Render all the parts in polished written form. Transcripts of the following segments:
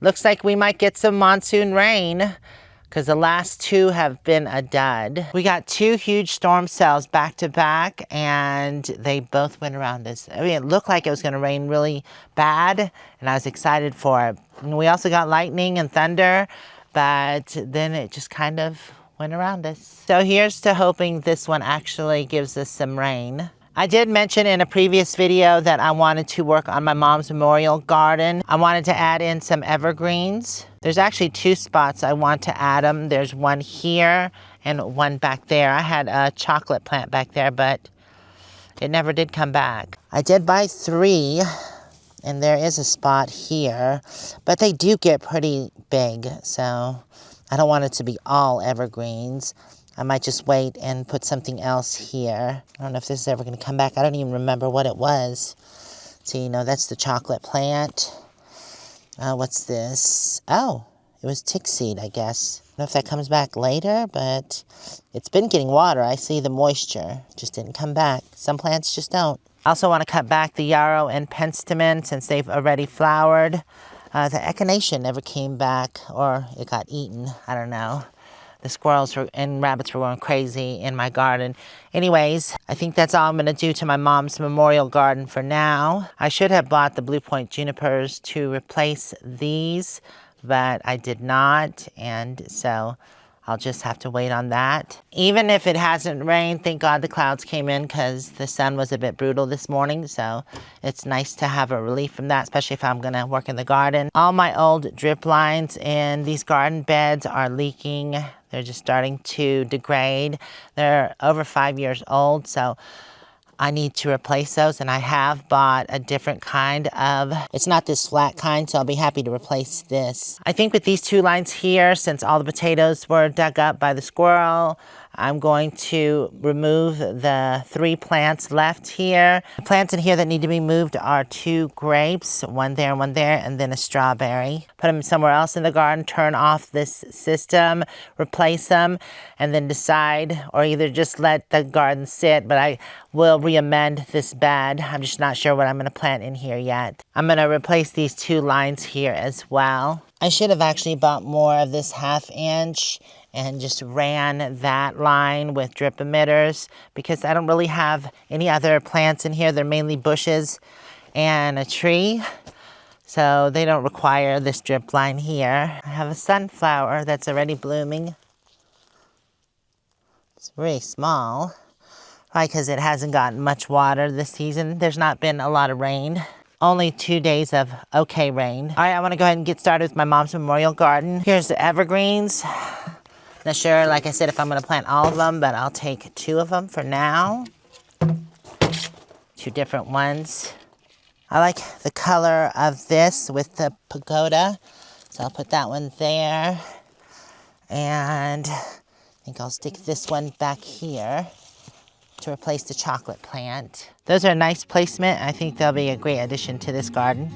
Looks like we might get some monsoon rain because the last two have been a dud. We got two huge storm cells back to back and they both went around us. I mean, it looked like it was gonna rain really bad and I was excited for it. And we also got lightning and thunder, but then it just kind of went around us. So here's to hoping this one actually gives us some rain. I did mention in a previous video that I wanted to work on my mom's memorial garden. I wanted to add in some evergreens. There's actually two spots I want to add them. There's one here and one back there. I had a chocolate plant back there, but it never did come back. I did buy 3, and there is a spot here, but they do get pretty big, so I don't want it to be all evergreens. I might just wait and put something else here. I don't know if this is ever going to come back. I don't even remember what it was. So, you know, that's the chocolate plant. What's this? Oh, it was tick seed, I guess. I don't know if that comes back later, but it's been getting water. I see the moisture. It just didn't come back. Some plants just don't. I also want to cut back the yarrow and penstemon since they've already flowered. The echinacea never came back, or it got eaten. I don't know. The squirrels and rabbits were going crazy in my garden. Anyways, I think that's all I'm going to do to my mom's memorial garden for now. I should have bought the Blue Point junipers to replace these, but I did not, and so I'll just have to wait on that. Even if it hasn't rained, thank God the clouds came in because the sun was a bit brutal this morning, so it's nice to have a relief from that, especially if I'm going to work in the garden. All my old drip lines in these garden beds are leaking. They're just starting to degrade. They're over 5 years old, so I need to replace those, and I have bought a different kind of, it's not this flat kind, so I'll be happy to replace this. I think with these 2 lines here, since all the potatoes were dug up by the squirrel, I'm going to remove the 3 plants left here. The plants in here that need to be moved are 2 grapes, one there, and then a strawberry. Put them somewhere else in the garden, turn off this system, replace them, and then decide, or either just let the garden sit, but I will re-amend this bed. I'm just not sure what I'm going to plant in here yet. I'm going to replace these 2 lines here as well. I should have actually bought more of this 1/2 inch and just ran that line with drip emitters because I don't really have any other plants in here. They're mainly bushes and a tree, so they don't require this drip line here. I have a sunflower that's already blooming. It's really small, probably because it hasn't gotten much water this season. There's not been a lot of rain. Only 2 days of okay rain. All right, I want to go ahead and get started with my mom's memorial garden. Here's the evergreens. Not sure, like I said, if I'm going to plant all of them, but I'll take 2 of them for now. 2 different ones. I like the color of this with the pagoda, so I'll put that one there. And I think I'll stick this one back here to replace the chocolate plant. Those are a nice placement. I think they'll be a great addition to this garden.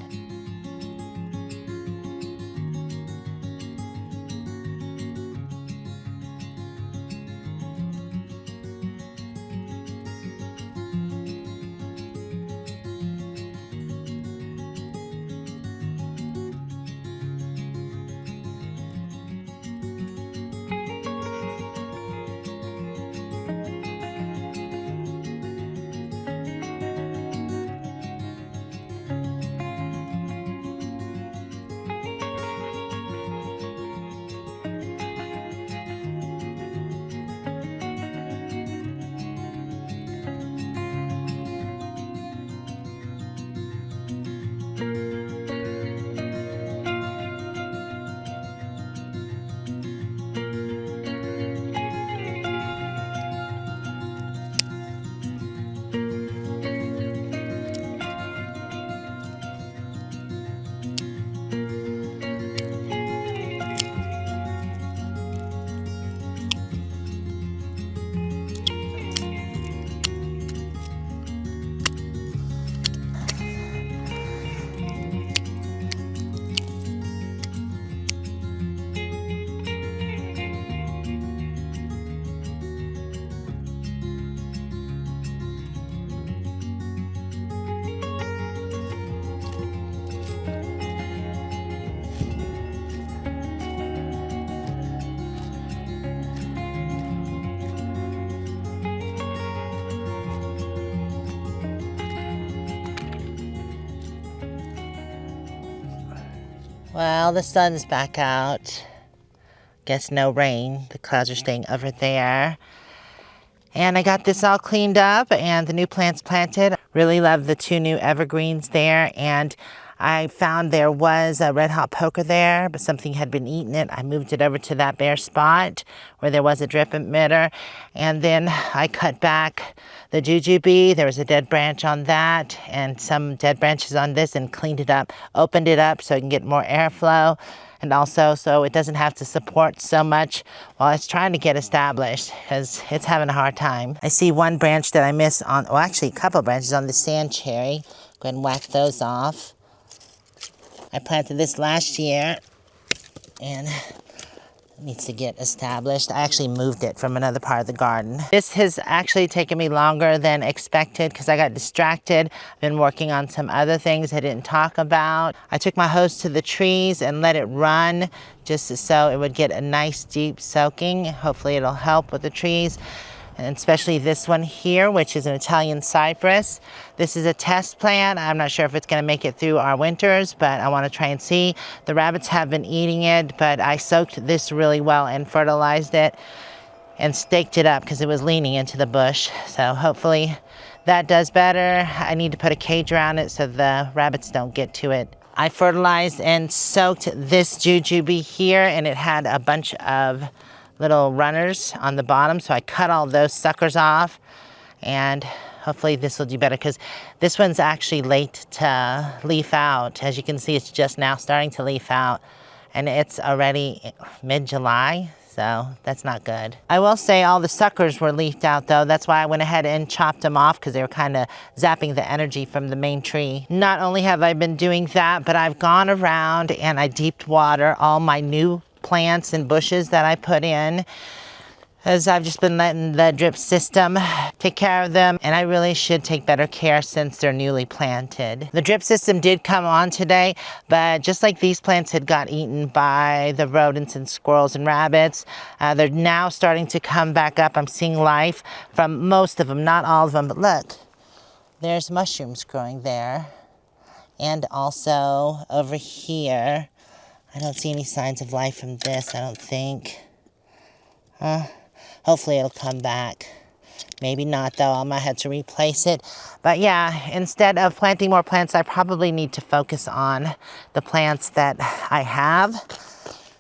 Well, the sun's back out. Guess no rain. The clouds are staying over there. And I got this all cleaned up and the new plants planted. Really love the 2 new evergreens there. And I found there was a red hot poker there, but something had been eating it. I moved it over to that bare spot where there was a drip emitter. And then I cut back the jujube. There was a dead branch on that and some dead branches on this, and cleaned it up, opened it up so I can get more airflow. And also so it doesn't have to support so much while it's trying to get established, because it's having a hard time. I see one branch that I missed on, well, actually a couple branches on the sand cherry. Go ahead and whack those off. I planted this last year and it needs to get established. I actually moved it from another part of the garden. This has actually taken me longer than expected because I got distracted. I've been working on some other things I didn't talk about. I took my hose to the trees and let it run just so it would get a nice deep soaking. Hopefully it'll help with the trees. And especially this one here, which is an Italian cypress. This is a test plant. I'm not sure if it's gonna make it through our winters, but I wanna try and see. The rabbits have been eating it, but I soaked this really well and fertilized it and staked it up because it was leaning into the bush. So hopefully that does better. I need to put a cage around it so the rabbits don't get to it. I fertilized and soaked this jujube here, and it had a bunch of little runners on the bottom, so I cut all those suckers off, and hopefully this will do better because this one's actually late to leaf out. As you can see, it's just now starting to leaf out, and it's already mid-July, so that's not good. I will say all the suckers were leafed out though. That's why I went ahead and chopped them off, because they were kind of zapping the energy from the main tree. Not only have I been doing that, but I've gone around and I deeped water all my new plants and bushes that I put in, as I've just been letting the drip system take care of them, and I really should take better care since they're newly planted. The drip system did come on today, but just like these plants had got eaten by the rodents and squirrels and rabbits, they're now starting to come back up. I'm seeing life from most of them, not all of them, but look, there's mushrooms growing there. And also over here, I don't see any signs of life from this, I don't think. Hopefully it'll come back. Maybe not though, I might have to replace it. But yeah, instead of planting more plants, I probably need to focus on the plants that I have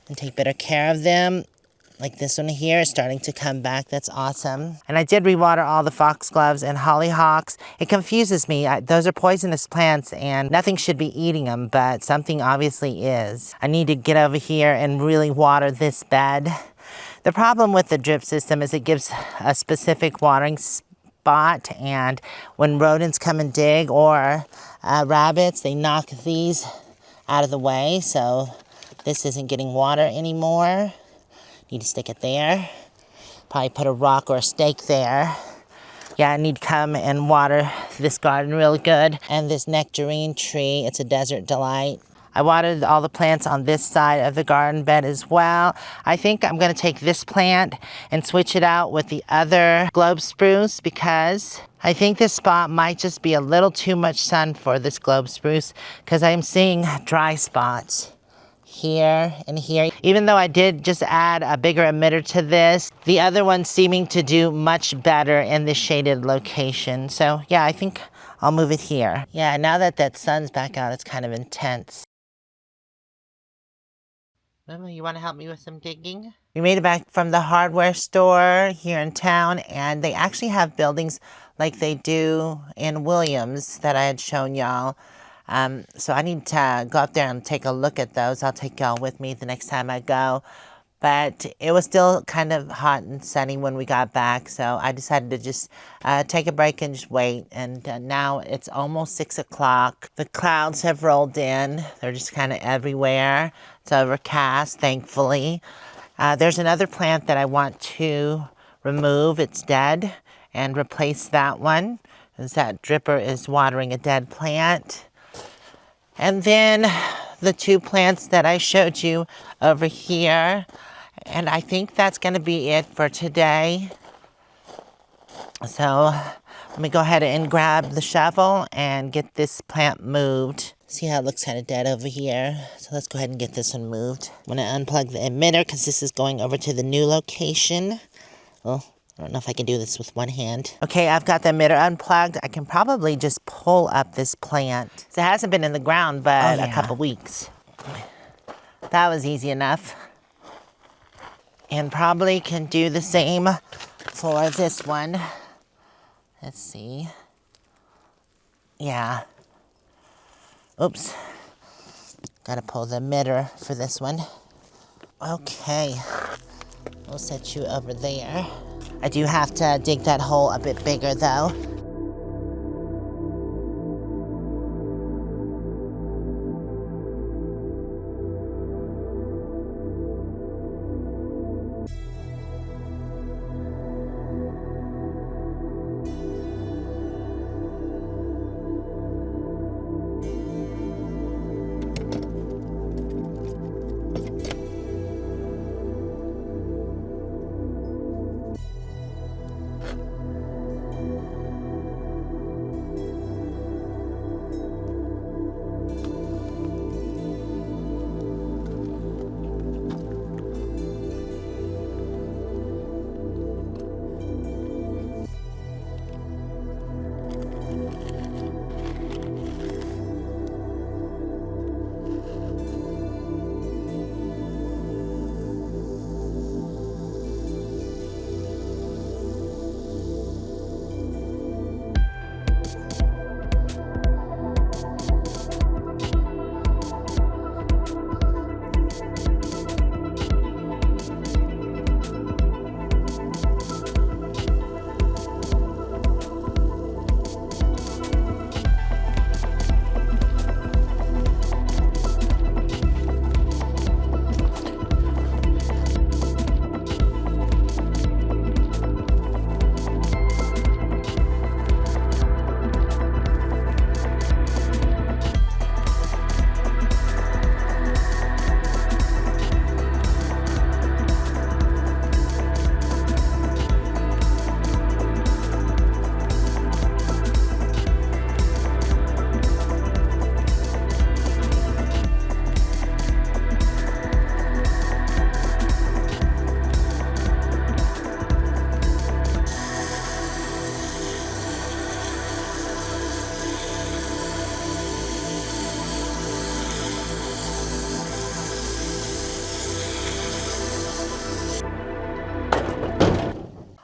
and take better care of them. Like this one here is starting to come back. That's awesome. And I did rewater all the foxgloves and hollyhocks. It confuses me. Those are poisonous plants and nothing should be eating them, but something obviously is. I need to get over here and really water this bed. The problem with the drip system is it gives a specific watering spot, and when rodents come and dig or rabbits, they knock these out of the way, so this isn't getting water anymore. Need to stick it there. Probably put a rock or a stake there. Yeah, I need to come and water this garden real good. And this nectarine tree, it's a desert delight. I watered all the plants on this side of the garden bed as well. I think I'm gonna take this plant and switch it out with the other globe spruce, because I think this spot might just be a little too much sun for this globe spruce, because I'm seeing dry spots here and here. Even though I did just add a bigger emitter to this, the other one's seeming to do much better in this shaded location. So yeah, I think I'll move it here. Yeah, now that that sun's back out, it's kind of intense. Mama, you want to help me with some digging? We made it back from the hardware store here in town, and they actually have buildings like they do in Williams that I had shown y'all. So I need to go up there and take a look at those. I'll take y'all with me the next time I go. But it was still kind of hot and sunny when we got back, so I decided to just take a break and just wait. And now it's almost 6 o'clock. The clouds have rolled in. They're just kind of everywhere. It's overcast, thankfully. There's another plant that I want to remove. It's dead, and replace that one, as that dripper is watering a dead plant. And then the 2 plants that I showed you over here. And I think that's going to be it for today. So let me go ahead and grab the shovel and get this plant moved. See how it looks kind of dead over here? So let's go ahead and get this one moved. I'm gonna unplug the emitter because this is going over to the new location. Well, I don't know if I can do this with one hand. Okay, I've got the emitter unplugged. I can probably just pull up this plant. So it hasn't been in the ground but a couple weeks. That was easy enough. And probably can do the same for this one. Let's see. Yeah. Oops. Gotta pull the emitter for this one. Okay. We'll set you over there. I do have to dig that hole a bit bigger though.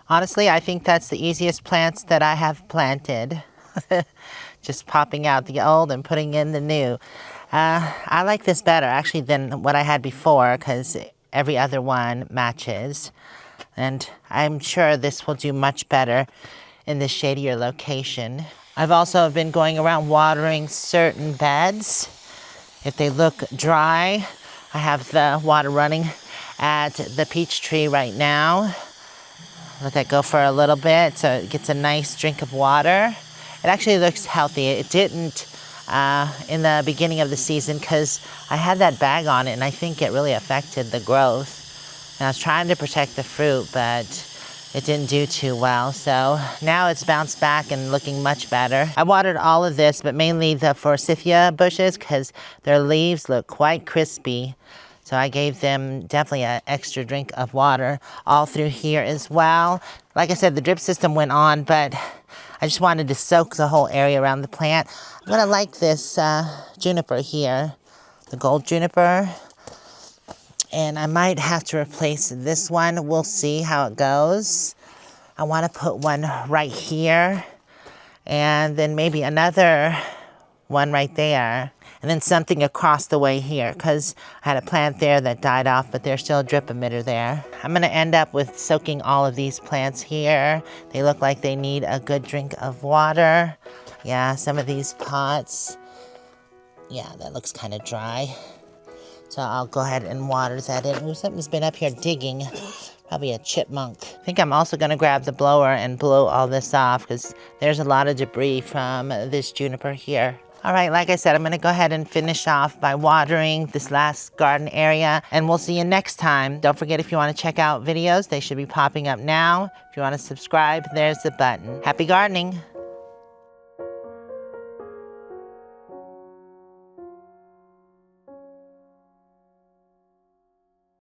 Honestly, I think that's the easiest plants that I have planted. Just popping out the old and putting in the new. I like this better actually than what I had before because every other one matches. And I'm sure this will do much better in this shadier location. I've also been going around watering certain beds. If they look dry, I have the water running at the peach tree right now. Let that go for a little bit so it gets a nice drink of water. It actually looks healthy. It didn't in the beginning of the season because I had that bag on it and I think it really affected the growth. And I was trying to protect the fruit, but it didn't do too well. So now it's bounced back and looking much better. I watered all of this, but mainly the forsythia bushes because their leaves look quite crispy. So I gave them definitely an extra drink of water all through here as well. Like I said, the drip system went on, but I just wanted to soak the whole area around the plant. I'm gonna like this juniper here, the gold juniper. And I might have to replace this one. We'll see how it goes. I wanna put one right here and then maybe another one right there. And then something across the way here because I had a plant there that died off, but there's still a drip emitter there. I'm gonna end up with soaking all of these plants here. They look like they need a good drink of water. Yeah, some of these pots, yeah, that looks kind of dry. So I'll go ahead and water that in. Ooh, something's been up here digging. Probably a chipmunk. I think I'm also gonna grab the blower and blow all this off because there's a lot of debris from this juniper here. All right, like I said, I'm gonna go ahead and finish off by watering this last garden area, and we'll see you next time. Don't forget, if you wanna check out videos, they should be popping up now. If you wanna subscribe, there's the button. Happy gardening.